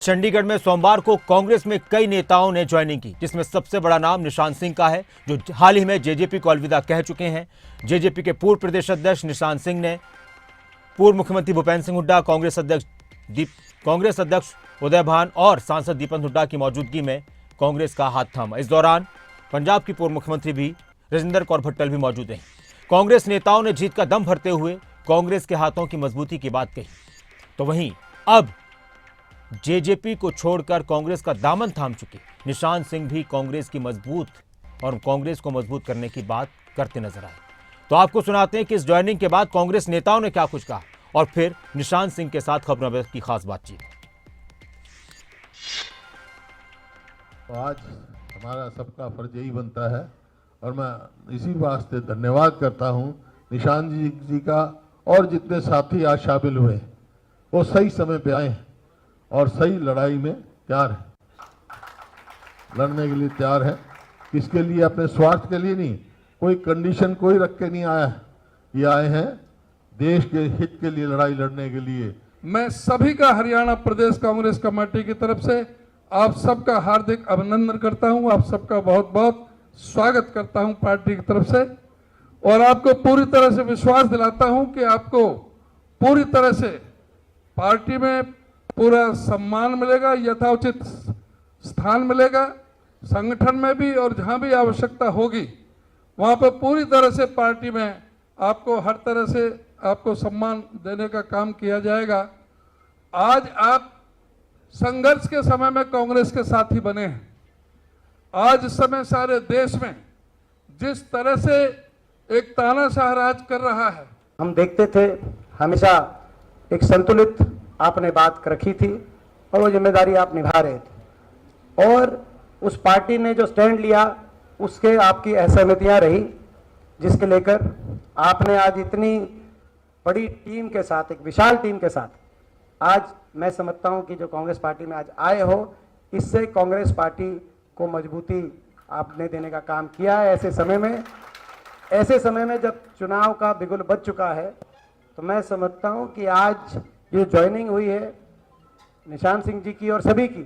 चंडीगढ़ में सोमवार को कांग्रेस में कई नेताओं ने ज्वाइनिंग की, जिसमें सबसे बड़ा नाम निशान सिंह का है, जो हाल ही में जेजेपी को अलविदा कह चुके हैं। जेजेपी के पूर्व प्रदेश अध्यक्ष निशान सिंह ने पूर्व मुख्यमंत्री भूपेंद्र सिंह हुड्डा, कांग्रेस अध्यक्ष उदय भान और सांसद दीपक हुड्डा की मौजूदगी में कांग्रेस का हाथ थामा। इस दौरान पंजाब की पूर्व मुख्यमंत्री भी राजेंद्र कौर भट्टल भी मौजूद हैं। कांग्रेस नेताओं ने जीत का दम भरते हुए कांग्रेस के हाथों की मजबूती की बात कही। तो वहीं अब जेजेपी को छोड़कर कांग्रेस का दामन थाम चुके निशान सिंह भी कांग्रेस को मजबूत करने की बात करते नजर आए। तो आपको सुनाते हैं कि इस ज्वाइनिंग के बाद कांग्रेस नेताओं ने क्या कुछ कहा और फिर निशान सिंह के साथ खबरनगीस की खास बातचीत। तो आज हमारा सबका फर्ज यही बनता है और मैं इसी वास्ते धन्यवाद करता हूं निशान जी का और जितने साथी आज शामिल हुए वो सही समय पे आए हैं और सही लड़ाई में तैयार है, लड़ने के लिए तैयार है। किसके लिए? अपने स्वार्थ के लिए नहीं, कोई कंडीशन कोई रख के नहीं आया है। ये आए हैं देश के हित के लिए लड़ाई लड़ने के लिए। मैं सभी का हरियाणा प्रदेश कांग्रेस कमेटी की तरफ से आप सबका हार्दिक अभिनंदन करता हूं, आप सबका बहुत बहुत स्वागत करता हूं पार्टी की तरफ से और आपको पूरी तरह से विश्वास दिलाता हूं कि आपको पूरी तरह से पार्टी में पूरा सम्मान मिलेगा, यथाउचित स्थान मिलेगा, संगठन में भी और जहां भी आवश्यकता होगी वहां पर पूरी तरह से पार्टी में आपको हर तरह से आपको सम्मान देने का काम किया जाएगा। आज आप संघर्ष के समय में कांग्रेस के साथी बने हैं। आज इस समय सारे देश में जिस तरह से एक तानाशाह राज कर रहा है, हम देखते थे हमेशा एक संतुलित आपने बात रखी थी और वो जिम्मेदारी आप निभा रहे थे और उस पार्टी ने जो स्टैंड लिया उसके आपकी असहमतियां रही, जिसके लेकर आपने आज इतनी बड़ी टीम के साथ, एक विशाल टीम के साथ आज मैं समझता हूं कि जो कांग्रेस पार्टी में आज आए हो, इससे कांग्रेस पार्टी को मजबूती आपने देने का काम किया है। ऐसे समय में जब चुनाव का बिगुल बज चुका है तो मैं समझता हूं कि आज ये ज्वाइनिंग हुई है निशान सिंह जी की और सभी की,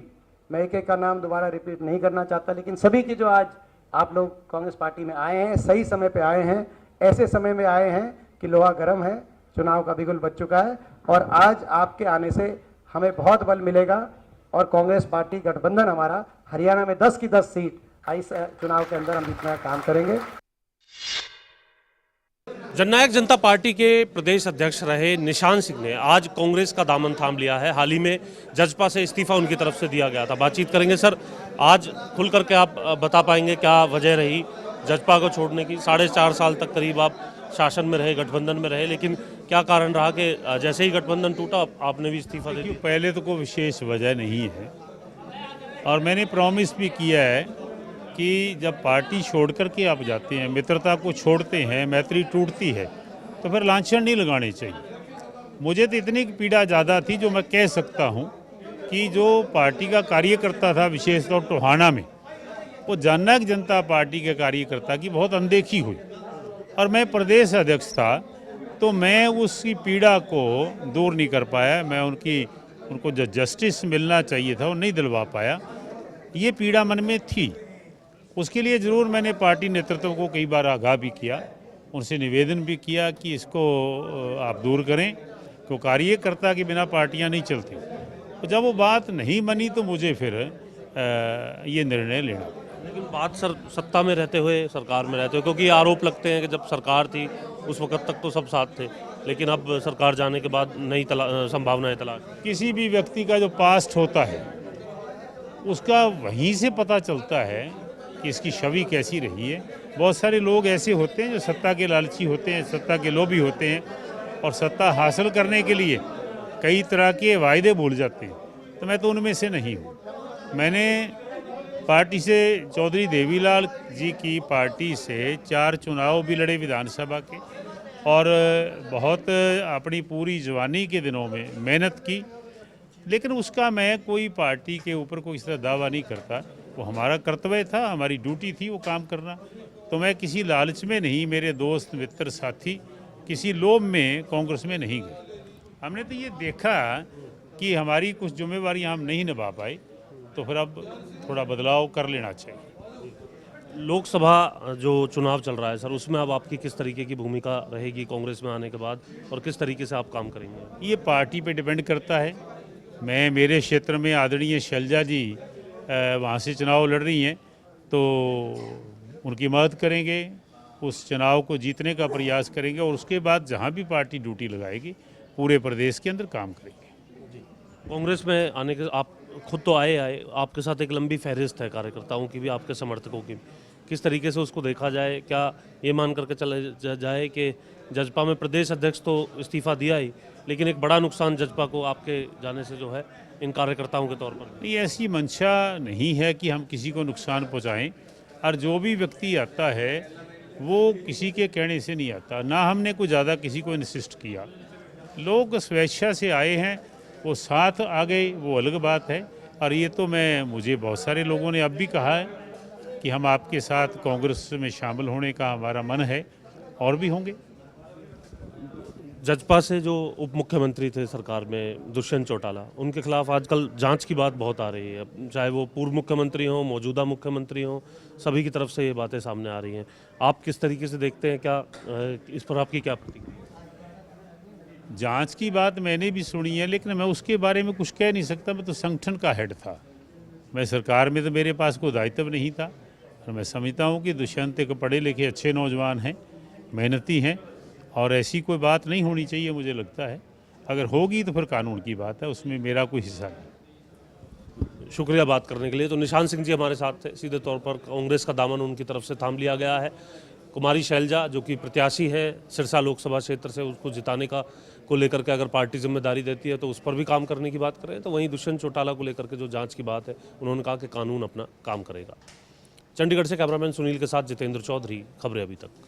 मैं एक एक का नाम दोबारा रिपीट नहीं करना चाहता, लेकिन सभी की जो आज आप लोग कांग्रेस पार्टी में आए हैं, सही समय पे आए हैं, ऐसे समय में आए हैं कि लोहा गर्म है, चुनाव का बिगुल बज चुका है और आज आपके आने से हमें बहुत बल मिलेगा और कांग्रेस पार्टी गठबंधन हमारा हरियाणा में 10 की 10 सीट इस चुनाव के अंदर हम इतना काम करेंगे। जननायक जनता पार्टी के प्रदेश अध्यक्ष रहे निशान सिंह ने आज कांग्रेस का दामन थाम लिया है। हाल ही में जजपा से इस्तीफा उनकी तरफ से दिया गया था। बातचीत करेंगे सर, आज खुल करके आप बता पाएंगे क्या वजह रही जजपा को छोड़ने की? 4.5 साल तक करीब आप शासन में रहे, गठबंधन में रहे, लेकिन क्या कारण रहा कि जैसे ही गठबंधन टूटा आपने भी इस्तीफा दे दिया? पहले तो कोई विशेष वजह नहीं है और मैंने प्रॉमिस भी किया है कि जब पार्टी छोड़ करके आप जाते हैं, मित्रता को छोड़ते हैं, मैत्री टूटती है तो फिर लांछन नहीं लगाने चाहिए। मुझे तो इतनी पीड़ा ज़्यादा थी जो मैं कह सकता हूं कि जो पार्टी का कार्यकर्ता था विशेषतौर टोहाना में, वो जननायक जनता पार्टी के कार्यकर्ता की बहुत अनदेखी हुई और मैं प्रदेश अध्यक्ष था तो मैं उसकी पीड़ा को दूर नहीं कर पाया। मैं उनको जो जस्टिस मिलना चाहिए था वो नहीं दिलवा पाया। ये पीड़ा मन में थी। उसके लिए ज़रूर मैंने पार्टी नेतृत्व को कई बार आगाह भी किया, उनसे निवेदन भी किया कि इसको आप दूर करें, क्यों कार्यकर्ता के बिना पार्टियां नहीं चलती। तो जब वो बात नहीं बनी तो मुझे फिर ये निर्णय लेना। लेकिन बात सर सत्ता में रहते हुए, सरकार में रहते हुए, क्योंकि आरोप लगते हैं कि जब सरकार थी उस वक्त तक तो सब साथ थे, लेकिन अब सरकार जाने के बाद नई संभावनाएं तलाश। किसी भी व्यक्ति का जो पास्ट होता है उसका वहीं से पता चलता है कि इसकी छवि कैसी रही है। बहुत सारे लोग ऐसे होते हैं जो सत्ता के लालची होते हैं, सत्ता के लोभी होते हैं और सत्ता हासिल करने के लिए कई तरह के वायदे भूल जाते हैं। तो मैं तो उनमें से नहीं हूँ। मैंने पार्टी से चौधरी देवीलाल जी की पार्टी से 4 चुनाव भी लड़े विधानसभा के और बहुत अपनी पूरी जवानी के दिनों में मेहनत की, लेकिन उसका मैं कोई पार्टी के ऊपर कोई इस तरह दावा नहीं करता। वो हमारा कर्तव्य था, हमारी ड्यूटी थी वो काम करना। तो मैं किसी लालच में नहीं, मेरे दोस्त मित्र साथी किसी लोभ में कांग्रेस में नहीं गए। हमने तो ये देखा कि हमारी कुछ जिम्मेवारियां हम नहीं निभा पाए, तो फिर अब थोड़ा बदलाव कर लेना चाहिए। लोकसभा जो चुनाव चल रहा है सर, उसमें अब आपकी किस तरीके की भूमिका रहेगी कांग्रेस में आने के बाद, और किस तरीके से आप काम करेंगे? ये पार्टी पे डिपेंड करता है। मैं मेरे क्षेत्र में आदरणीय शैलजा जी वहाँ से चुनाव लड़ रही हैं, तो उनकी मदद करेंगे, उस चुनाव को जीतने का प्रयास करेंगे, और उसके बाद जहाँ भी पार्टी ड्यूटी लगाएगी पूरे प्रदेश के अंदर काम करेंगे। कांग्रेस में आने के आप खुद तो आए आपके साथ एक लंबी फहरिस्त है कार्यकर्ताओं की भी, आपके समर्थकों की। किस तरीके से उसको देखा जाए? क्या ये मान करके चला जाए कि जजपा में प्रदेश अध्यक्ष तो इस्तीफा दिया ही, लेकिन एक बड़ा नुकसान जजपा को आपके जाने से जो है इन कार्यकर्ताओं के तौर पर? नहीं, ऐसी मंशा नहीं है कि हम किसी को नुकसान पहुंचाएं, और जो भी व्यक्ति आता है वो किसी के कहने से नहीं आता, ना हमने कोई ज़्यादा किसी को इंसिस्ट किया। लोग स्वेच्छा से आए हैं, वो साथ आ गए, वो अलग बात है। और ये तो मुझे बहुत सारे लोगों ने अब भी कहा है कि हम आपके साथ कांग्रेस में शामिल होने का हमारा मन है, और भी होंगे। जजपा से जो उप मुख्यमंत्री थे सरकार में, दुष्यंत चौटाला, उनके खिलाफ आजकल जांच की बात बहुत आ रही है, चाहे वो पूर्व मुख्यमंत्री हों, मौजूदा मुख्यमंत्री हों, सभी की तरफ से ये बातें सामने आ रही हैं। आप किस तरीके से देखते हैं? क्या इस पर आपकी क्या प्रतिक्रिया? जांच की बात मैंने भी सुनी है, लेकिन मैं उसके बारे में कुछ कह नहीं सकता। मैं तो संगठन का हेड था, मैं सरकार में तो मेरे पास कोई दायित्व नहीं था। और मैं समझता हूँ कि दुष्यंत एक पढ़े लिखे अच्छे नौजवान हैं, मेहनती हैं, और ऐसी कोई बात नहीं होनी चाहिए मुझे लगता है। अगर होगी तो फिर कानून की बात है, उसमें मेरा कोई हिस्सा नहीं। शुक्रिया बात करने के लिए। तो निशान सिंह जी हमारे साथ थे। सीधे तौर पर कांग्रेस का दामन उनकी तरफ से थाम लिया गया है। कुमारी शैलजा जो कि प्रत्याशी है सिरसा लोकसभा क्षेत्र से, उसको जिताने को लेकर के अगर पार्टी जिम्मेदारी देती है तो उस पर भी काम करने की बात करें। तो वहीं दुष्यंत चौटाला को लेकर के जो जांच की बात है, उन्होंने कहा कि कानून अपना काम करेगा। चंडीगढ़ से कैमरामैन सुनील के साथ जितेंद्र चौधरी, खबरें अभी तक।